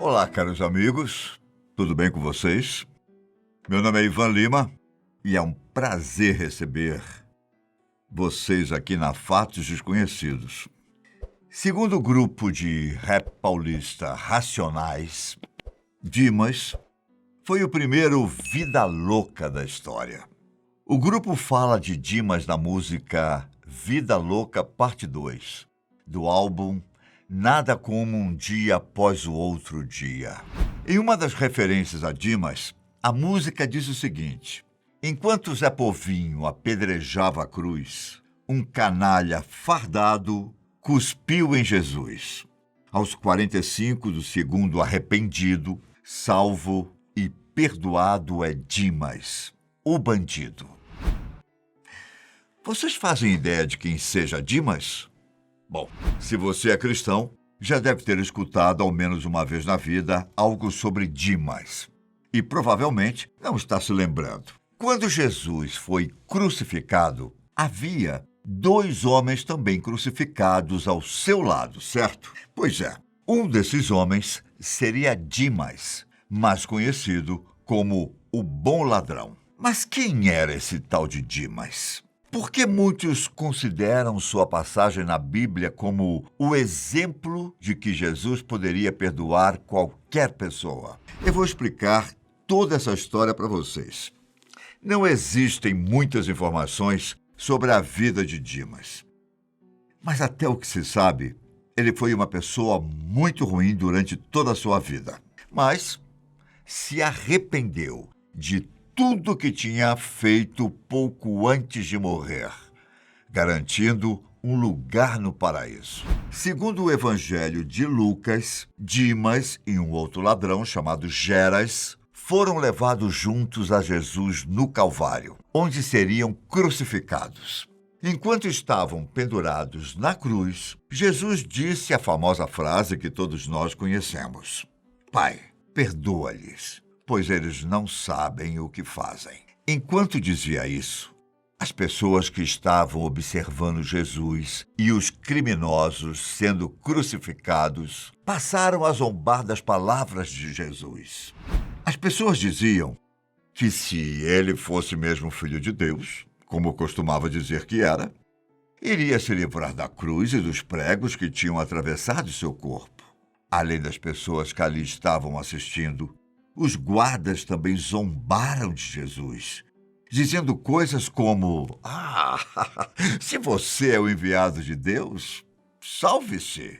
Olá, caros amigos, tudo bem com vocês? Meu nome é Ivan Lima e é um prazer receber vocês aqui na Fatos Desconhecidos. Segundo o grupo de rap paulista Racionais, Dimas foi o primeiro vida louca da história. O grupo fala de Dimas na música Vida Louca Parte 2, do álbum Nada Como Um Dia Após o Outro Dia. Em uma das referências a Dimas, a música diz o seguinte: enquanto Zé Povinho apedrejava a cruz, um canalha fardado cuspiu em Jesus. Aos 45 do segundo arrependido, salvo e perdoado é Dimas, o bandido. Vocês fazem ideia de quem seja Dimas? Bom, se você é cristão, já deve ter escutado ao menos uma vez na vida algo sobre Dimas. E provavelmente não está se lembrando. Quando Jesus foi crucificado, havia 2 homens também crucificados ao seu lado, certo? Pois é, um desses homens seria Dimas, mais conhecido como o Bom Ladrão. Mas quem era esse tal de Dimas? Por que muitos consideram sua passagem na Bíblia como o exemplo de que Jesus poderia perdoar qualquer pessoa? Eu vou explicar toda essa história para vocês. Não existem muitas informações sobre a vida de Dimas. Mas até o que se sabe, ele foi uma pessoa muito ruim durante toda a sua vida. Mas se arrependeu de tudo que tinha feito pouco antes de morrer, garantindo um lugar no paraíso. Segundo o Evangelho de Lucas, Dimas e um outro ladrão chamado Geras foram levados juntos a Jesus no Calvário, onde seriam crucificados. Enquanto estavam pendurados na cruz, Jesus disse a famosa frase que todos nós conhecemos: Pai, perdoa-lhes, pois eles não sabem o que fazem. Enquanto dizia isso, as pessoas que estavam observando Jesus e os criminosos sendo crucificados passaram a zombar das palavras de Jesus. As pessoas diziam que se ele fosse mesmo filho de Deus, como costumava dizer que era, iria se livrar da cruz e dos pregos que tinham atravessado seu corpo. Além das pessoas que ali estavam assistindo, os guardas também zombaram de Jesus, dizendo coisas como: se você é o enviado de Deus, salve-se.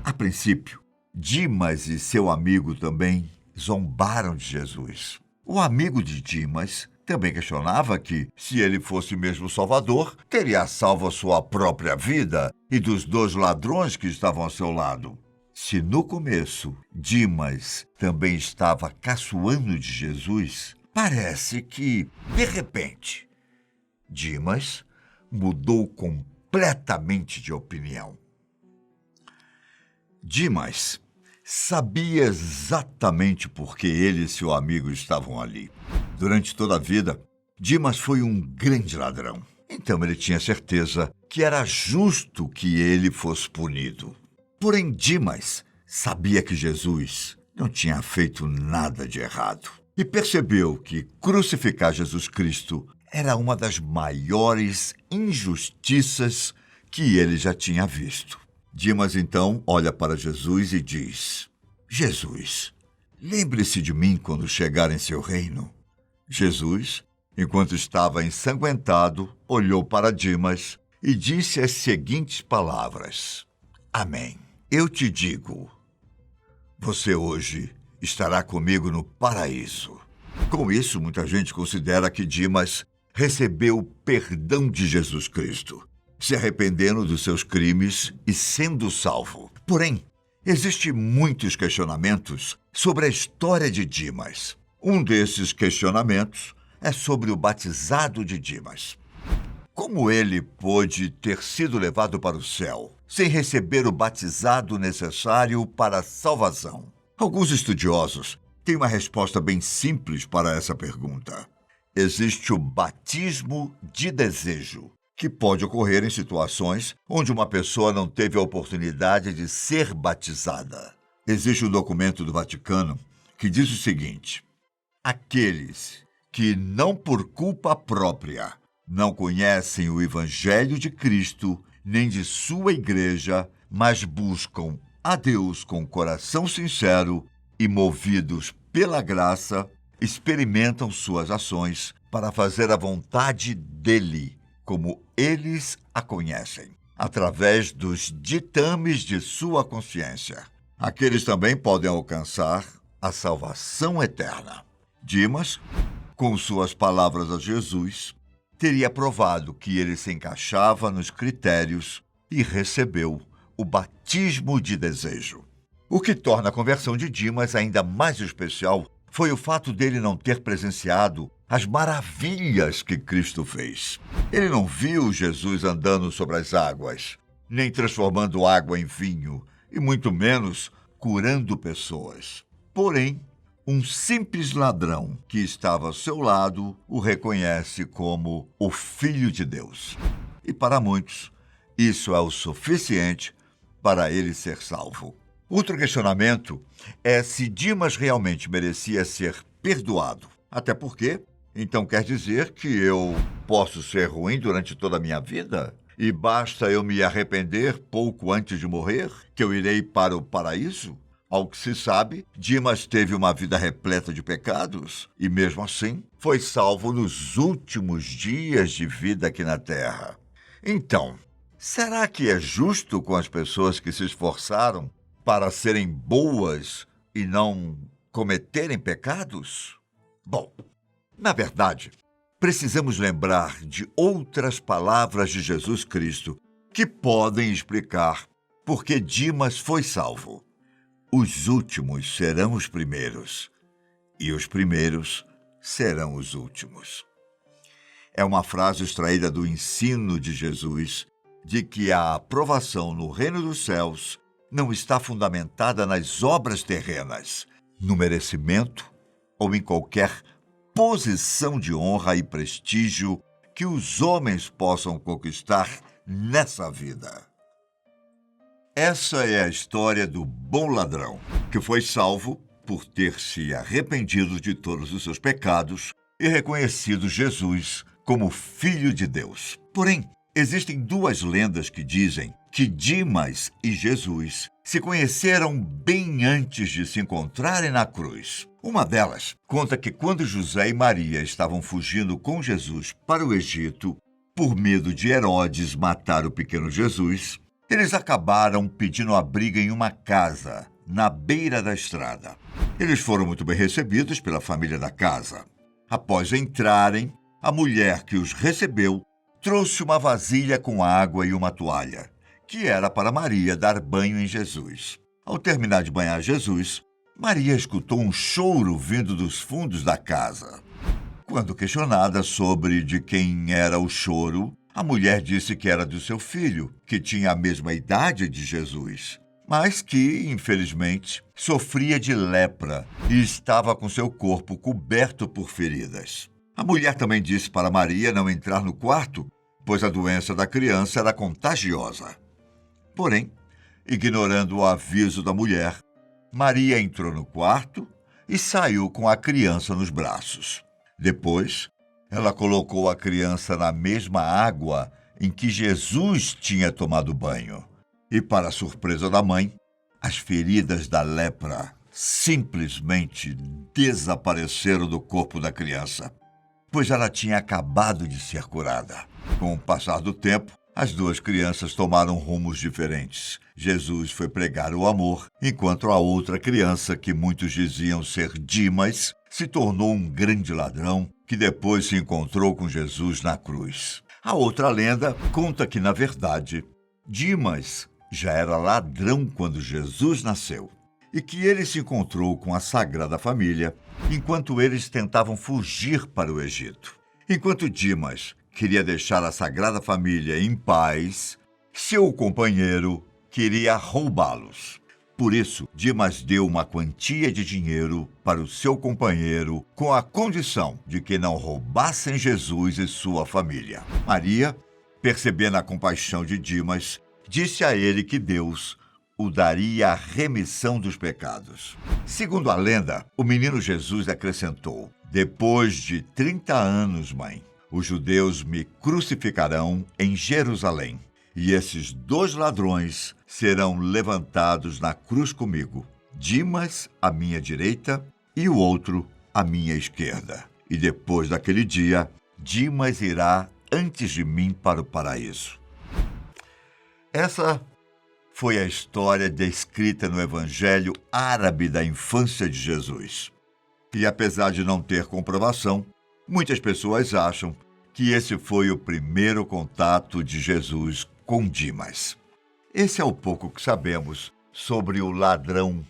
A princípio, Dimas e seu amigo também zombaram de Jesus. O amigo de Dimas também questionava que, se ele fosse mesmo Salvador, teria salvo a sua própria vida e dos 2 ladrões que estavam ao seu lado. Se no começo Dimas também estava caçoando de Jesus, parece que, de repente, Dimas mudou completamente de opinião. Dimas sabia exatamente por que ele e seu amigo estavam ali. Durante toda a vida, Dimas foi um grande ladrão. Então ele tinha certeza que era justo que ele fosse punido. Porém, Dimas sabia que Jesus não tinha feito nada de errado e percebeu que crucificar Jesus Cristo era uma das maiores injustiças que ele já tinha visto. Dimas, então, olha para Jesus e diz: Jesus, lembre-se de mim quando chegar em seu reino. Jesus, enquanto estava ensanguentado, olhou para Dimas e disse as seguintes palavras: Amém. Eu te digo, você hoje estará comigo no paraíso. Com isso, muita gente considera que Dimas recebeu o perdão de Jesus Cristo, se arrependendo dos seus crimes e sendo salvo. Porém, existem muitos questionamentos sobre a história de Dimas. Um desses questionamentos é sobre o batizado de Dimas. Como ele pôde ter sido levado para o céu sem receber o batizado necessário para a salvação? Alguns estudiosos têm uma resposta bem simples para essa pergunta. Existe o batismo de desejo, que pode ocorrer em situações onde uma pessoa não teve a oportunidade de ser batizada. Existe um documento do Vaticano que diz o seguinte: aqueles que não por culpa própria não conhecem o Evangelho de Cristo nem de sua igreja, mas buscam a Deus com coração sincero e movidos pela graça, experimentam suas ações para fazer a vontade dele, como eles a conhecem, através dos ditames de sua consciência. Aqueles também podem alcançar a salvação eterna. Dimas, com suas palavras a Jesus, teria provado que ele se encaixava nos critérios e recebeu o batismo de desejo. O que torna a conversão de Dimas ainda mais especial foi o fato dele não ter presenciado as maravilhas que Cristo fez. Ele não viu Jesus andando sobre as águas, nem transformando água em vinho, e muito menos curando pessoas. Porém, um simples ladrão que estava ao seu lado o reconhece como o Filho de Deus. E para muitos, isso é o suficiente para ele ser salvo. Outro questionamento é se Dimas realmente merecia ser perdoado. Até porque, então quer dizer que eu posso ser ruim durante toda a minha vida? E basta eu me arrepender pouco antes de morrer, que eu irei para o paraíso? Ao que se sabe, Dimas teve uma vida repleta de pecados e, mesmo assim, foi salvo nos últimos dias de vida aqui na Terra. Então, será que é justo com as pessoas que se esforçaram para serem boas e não cometerem pecados? Bom, na verdade, precisamos lembrar de outras palavras de Jesus Cristo que podem explicar por que Dimas foi salvo. Os últimos serão os primeiros, e os primeiros serão os últimos. É uma frase extraída do ensino de Jesus de que a aprovação no reino dos céus não está fundamentada nas obras terrenas, no merecimento ou em qualquer posição de honra e prestígio que os homens possam conquistar nessa vida. Essa é a história do bom ladrão, que foi salvo por ter se arrependido de todos os seus pecados e reconhecido Jesus como Filho de Deus. Porém, existem duas lendas que dizem que Dimas e Jesus se conheceram bem antes de se encontrarem na cruz. Uma delas conta que quando José e Maria estavam fugindo com Jesus para o Egito, por medo de Herodes matar o pequeno Jesus, eles acabaram pedindo abrigo em uma casa, na beira da estrada. Eles foram muito bem recebidos pela família da casa. Após entrarem, a mulher que os recebeu trouxe uma vasilha com água e uma toalha, que era para Maria dar banho em Jesus. Ao terminar de banhar Jesus, Maria escutou um choro vindo dos fundos da casa. Quando questionada sobre de quem era o choro, a mulher disse que era do seu filho, que tinha a mesma idade de Jesus, mas que, infelizmente, sofria de lepra e estava com seu corpo coberto por feridas. A mulher também disse para Maria não entrar no quarto, pois a doença da criança era contagiosa. Porém, ignorando o aviso da mulher, Maria entrou no quarto e saiu com a criança nos braços. Depois, ela colocou a criança na mesma água em que Jesus tinha tomado banho. E, para a surpresa da mãe, as feridas da lepra simplesmente desapareceram do corpo da criança, pois ela tinha acabado de ser curada. Com o passar do tempo, as duas crianças tomaram rumos diferentes. Jesus foi pregar o amor, enquanto a outra criança, que muitos diziam ser Dimas, se tornou um grande ladrão que depois se encontrou com Jesus na cruz. A outra lenda conta que, na verdade, Dimas já era ladrão quando Jesus nasceu e que ele se encontrou com a Sagrada Família enquanto eles tentavam fugir para o Egito. Enquanto Dimas queria deixar a Sagrada Família em paz, seu companheiro queria roubá-los. Por isso, Dimas deu uma quantia de dinheiro para o seu companheiro com a condição de que não roubassem Jesus e sua família. Maria, percebendo a compaixão de Dimas, disse a ele que Deus o daria a remissão dos pecados. Segundo a lenda, o menino Jesus acrescentou: depois de 30 anos, mãe, os judeus me crucificarão em Jerusalém, e esses 2 ladrões serão levantados na cruz comigo, Dimas à minha direita e o outro à minha esquerda. E depois daquele dia, Dimas irá antes de mim para o paraíso. Essa foi a história descrita no Evangelho árabe da infância de Jesus. E apesar de não ter comprovação, muitas pessoas acham que esse foi o primeiro contato de Jesus com Dimas. Esse é o pouco que sabemos sobre o ladrão,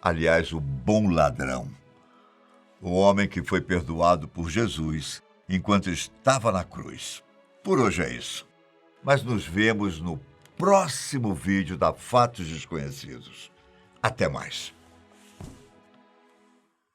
aliás, o bom ladrão. O homem que foi perdoado por Jesus enquanto estava na cruz. Por hoje é isso. Mas nos vemos no próximo vídeo da Fatos Desconhecidos. Até mais.